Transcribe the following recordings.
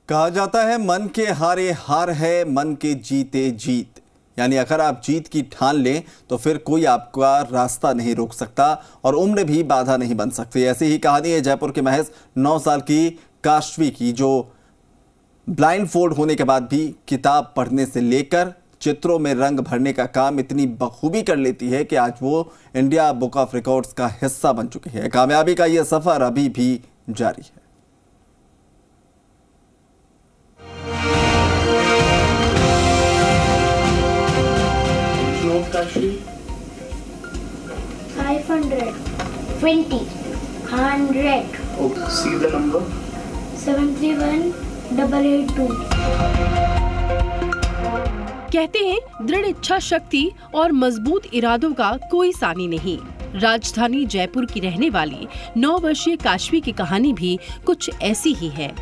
कहा जाता है मन के हारे हार है, मन के जीते जीत। यानी अगर आप जीत की ठान लें तो फिर कोई आपका रास्ता नहीं रोक सकता और उम्र भी बाधा नहीं बन सकती। ऐसी ही कहानी है जयपुर के महज 9 साल की काशवी की, जो ब्लाइंड फोल्ड होने के बाद भी किताब पढ़ने से लेकर चित्रों में रंग भरने का काम इतनी बखूबी कर लेती है कि आज वो इंडिया बुक ऑफ रिकॉर्ड्स का हिस्सा बन चुकी है। कामयाबी का यह सफर अभी भी जारी है। Kashi 520 100 okay, see the number 73182। कहते हैं दृढ़ इच्छा शक्ति और मजबूत इरादों का कोई सानी नहीं। राजधानी जयपुर की रहने वाली 9 वर्षीय काशवी की कहानी भी कुछ ऐसी ही है।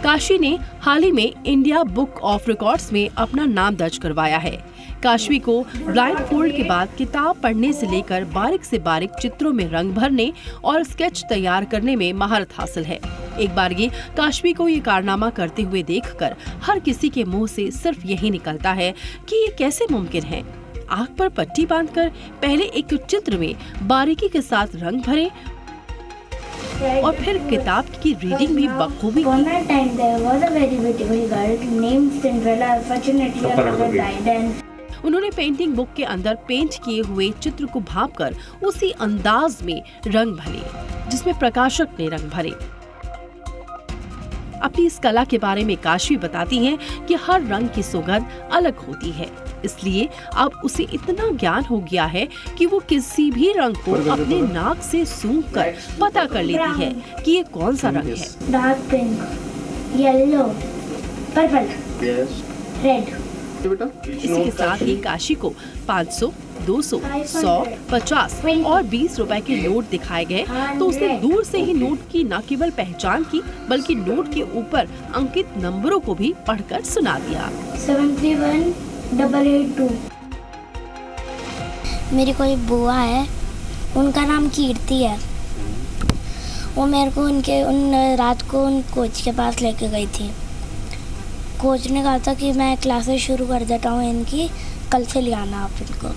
काशी ने हाल ही में इंडिया बुक ऑफ रिकॉर्ड्स में अपना नाम दर्ज करवाया है। काशवी को ब्लाइंड फोल्ड के बाद किताब पढ़ने से लेकर बारीक से बारीक चित्रों में रंग भरने और स्केच तैयार करने में महारत हासिल है। एक बार ये काशवी को ये कारनामा करते हुए देखकर हर किसी के मुंह से सिर्फ यही निकलता है कि ये कैसे मुमकिन है। आंख पर पट्टी बांधकर पहले एक चित्र में बारीकी के साथ रंग भरे और फिर किताब की रीडिंग भी बखूबी की। उन्होंने पेंटिंग बुक के अंदर पेंट किए हुए चित्र को भांपकर उसी अंदाज में रंग भरे जिसमें प्रकाशक ने रंग भरे। अपनी इस कला के बारे में काशवी बताती हैं कि हर रंग की सुगंध अलग होती है, इसलिए अब उसे इतना ज्ञान हो गया है कि वो किसी भी रंग को अपने नाक से सूंघकर पता कर लेती है कि ये कौन सा रंग है। Dark pink, yellow, purple, red. इसी के साथ ही काशी को 500, 200, 100, 50 और 20 रुपए के नोट दिखाए गए तो उसने दूर से ही नोट की न केवल पहचान की बल्कि नोट के ऊपर अंकित नंबरों को भी पढ़कर सुना दिया। 73182। मेरी कोई बुआ है, उनका नाम कीर्ति है। वो मेरे को रात को उन कोच के पास लेके गई थी। कोच ने कहा था कि मैं क्लासेस शुरू कर देता हूँ इनकी, कल से ले आना आप इनको।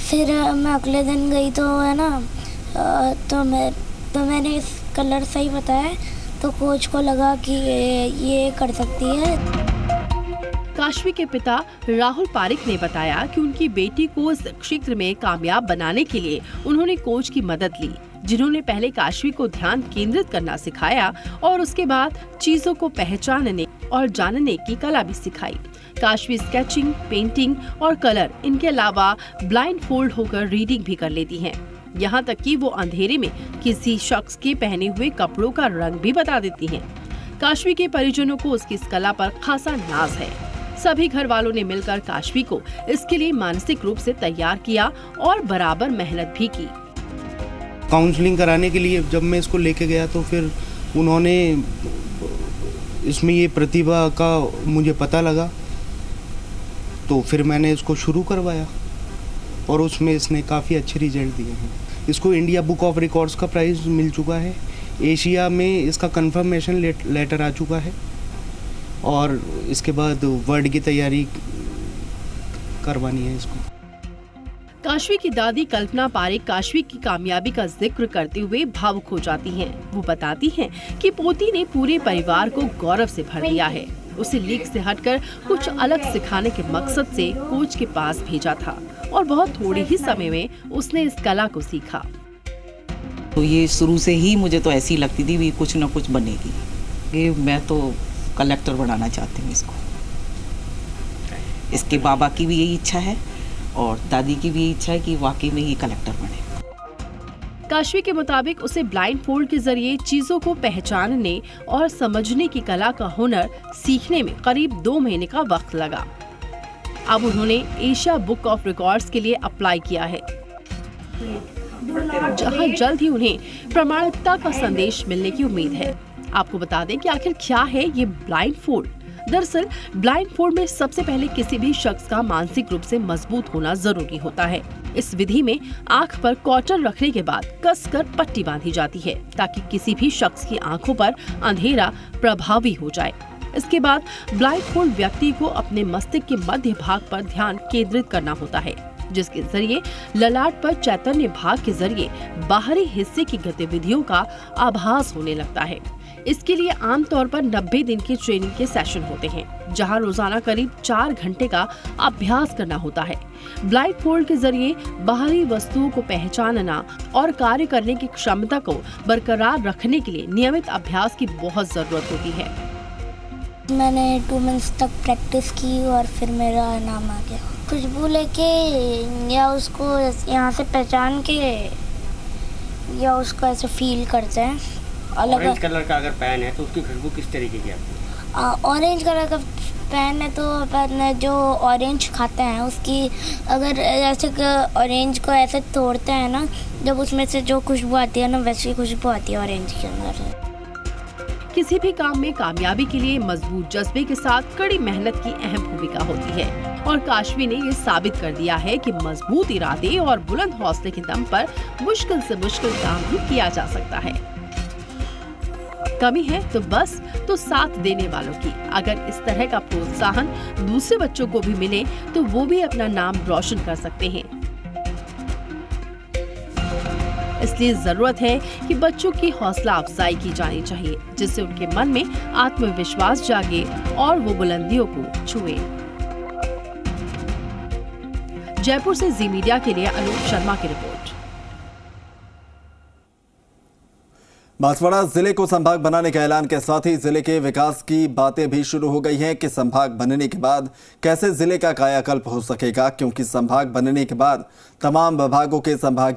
फिर मैं अगले दिन गई तो है ना, तो मैंने इस कलर सही बताया तो कोच को लगा कि ये कर सकती है। काशवी के पिता राहुल पारिक ने बताया कि उनकी बेटी को इस क्षेत्र में कामयाब बनाने के लिए उन्होंने कोच की मदद ली, जिन्होंने पहले काशवी को ध्यान केंद्रित करना सिखाया और उसके बाद चीजों को पहचानने और जानने की कला भी सिखाई। काशवी स्केचिंग, पेंटिंग और कलर, इनके अलावा ब्लाइंड फोल्ड होकर रीडिंग भी कर लेती हैं। यहाँ तक कि वो अंधेरे में किसी शख्स के पहने हुए कपड़ों का रंग भी बता देती हैं। काशवी के परिजनों को उसकी इस कला पर खासा नाज है। सभी घर वालों ने मिलकर काशवी को इसके लिए मानसिक रूप से तैयार किया और बराबर मेहनत भी की। काउंसलिंग कराने के लिए जब मैं इसको लेके गया तो फिर उन्होंने इसमें ये प्रतिभा का मुझे पता लगा, तो फिर मैंने इसको शुरू करवाया और उसमें इसने काफ़ी अच्छे रिजल्ट दिए हैं। इसको इंडिया बुक ऑफ रिकॉर्ड्स का प्राइज़ मिल चुका है, एशिया में इसका कंफर्मेशन लेटर आ चुका है और इसके बाद वर्ल्ड की तैयारी करवानी है इसको। काशवी की दादी कल्पना पारिक काशवी की कामयाबी का जिक्र करते हुए भावुक हो जाती हैं। वो बताती हैं कि पोती ने पूरे परिवार को गौरव से भर दिया है। उसे लीग से हटकर कुछ अलग सिखाने के मकसद से कोच के पास भेजा था और बहुत थोड़े ही समय में उसने इस कला को सीखा। तो ये शुरू से ही मुझे तो ऐसी लगती थी भी कुछ न कुछ बनेगी, कि मैं तो कलेक्टर बनाना चाहती हूँ इसको। इसके बाबा की भी यही इच्छा है और दादी की भी इच्छा है कि वाकई में ही कलेक्टर बने। काशवी के मुताबिक उसे ब्लाइंड फोल्ड के जरिए चीजों को पहचानने और समझने की कला का हुनर सीखने में करीब 2 महीने का वक्त लगा। अब उन्होंने एशिया बुक ऑफ रिकॉर्ड्स के लिए अप्लाई किया है, जहां जल्द ही उन्हें प्रमाणिकता का संदेश मिलने की उम्मीद है। आपको बता दें कि आखिर क्या है ये ब्लाइंड फोल्ड। दरअसल ब्लाइंड फोल्ड में सबसे पहले किसी भी शख्स का मानसिक रूप से मजबूत होना जरूरी होता है। इस विधि में आंख पर कॉटन रखने के बाद कसकर पट्टी बांधी जाती है ताकि किसी भी शख्स की आंखों पर अंधेरा प्रभावी हो जाए। इसके बाद ब्लाइंडफोल्ड व्यक्ति को अपने मस्तिष्क के मध्य भाग पर ध्यान केंद्रित करना होता है, जिसके जरिए ललाट पर चैतन्य भाग के जरिए बाहरी हिस्से की गतिविधियों का आभास होने लगता है। इसके लिए आमतौर पर 90 दिन की ट्रेनिंग के सेशन होते हैं, जहां रोजाना करीब 4 घंटे का अभ्यास करना होता है। ब्लाइंडफोल्ड के जरिए बाहरी वस्तुओं को पहचानना और कार्य करने की क्षमता को बरकरार रखने के लिए नियमित अभ्यास की बहुत जरूरत होती है। मैंने 2 मंथ्स तक प्रैक्टिस की और फिर मेरा नाम आ गया। खुशबू लेके या उसको यहाँ से पहचान के या उसको ऐसे फील करते हैं। ऑरेंज कलर का अगर पेन है तो उसकी खुशबू किस तरीके की आती है? ऑरेंज कलर का पेन है तो अपन जो ऑरेंज खाते हैं उसकी अगर ऐसे ऑरेंज को ऐसे तोड़ते हैं ना, जब उसमें से जो खुशबू आती है ना, वैसी खुशबू आती है ऑरेंज के अंदर। किसी भी काम में कामयाबी के लिए मजबूत जज्बे के साथ कड़ी मेहनत की अहम भूमिका होती है और काशवी ने ये साबित कर दिया है कि मजबूत इरादे और बुलंद हौसले के दम पर मुश्किल से मुश्किल काम भी किया जा सकता है। कमी है तो साथ देने वालों की। अगर इस तरह का प्रोत्साहन दूसरे बच्चों को भी मिले तो वो भी अपना नाम रोशन कर सकते हैं। इसलिए जरूरत है कि बच्चों की हौसला अफजाई की जानी चाहिए, जिससे उनके मन में आत्मविश्वास जागे और वो बुलंदियों को छुए। जयपुर से जी मीडिया के लिए अनूप शर्मा की रिपोर्ट। बांसवाड़ा जिले को संभाग बनाने के ऐलान के साथ ही जिले के विकास की बातें भी शुरू हो गई हैं कि संभाग बनने के बाद कैसे जिले का कायाकल्प हो सकेगा, क्योंकि संभाग बनने के बाद तमाम विभागों के संभागीय